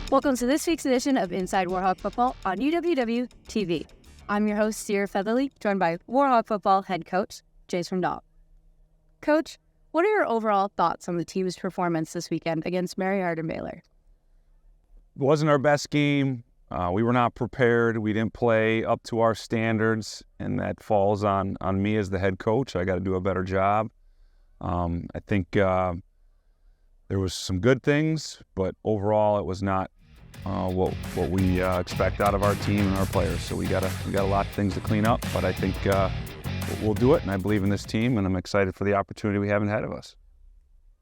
Welcome to this week's edition of Inside Warhawk Football on UWW TV. I'm your host, Sierra Featherly, joined by Warhawk Football head coach, Jason Dahl. Coach, what are your overall thoughts on the team's performance this weekend against Mary Hardin Baylor? It wasn't our best game. We were not prepared. We didn't play up to our standards, and that falls on me as the head coach. I got to do a better job. I think there was some good things, but overall it was not what we expect out of our team and our players. So we got a lot of things to clean up, but I think we'll do it, and I believe in this team, and I'm excited for the opportunity we have ahead of us.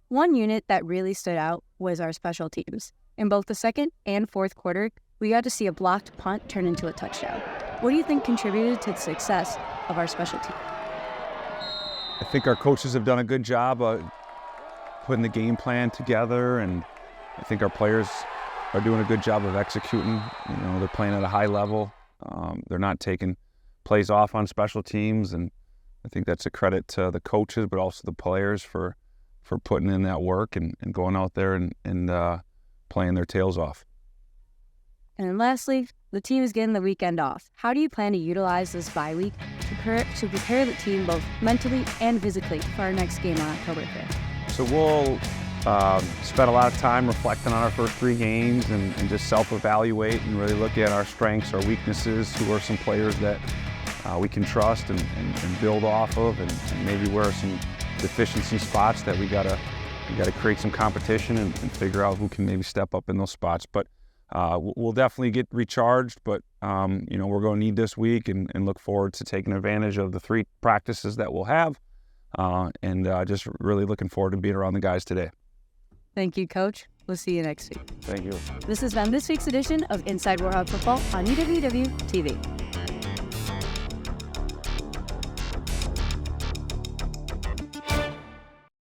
One unit that really stood out was our special teams. In both the second and fourth quarter, we got to see a blocked punt turn into a touchdown. What do you think contributed to the success of our special team? I think our coaches have done a good job putting the game plan together, and I think our players are doing a good job of executing. You know, they're playing at a high level. They're not taking plays off on special teams, and I think that's a credit to the coaches, but also the players for putting in that work and going out there and playing their tails off. And then lastly, the team is getting the weekend off. How do you plan to utilize this bye week to prepare the team both mentally and physically for our next game on October 5th? So we'll spend a lot of time reflecting on our first three games and just self-evaluate and really look at our strengths, our weaknesses, who are some players that we can trust and build off of, and maybe where are some deficiency spots that we gotta create some competition and figure out who can maybe step up in those spots. But we'll definitely get recharged, but we're going to need this week and look forward to taking advantage of the three practices that we'll have, and just really looking forward to being around the guys today. Thank you, Coach. We'll see you next week. Thank you. This has been this week's edition of Inside Warhawk Football on UWW TV.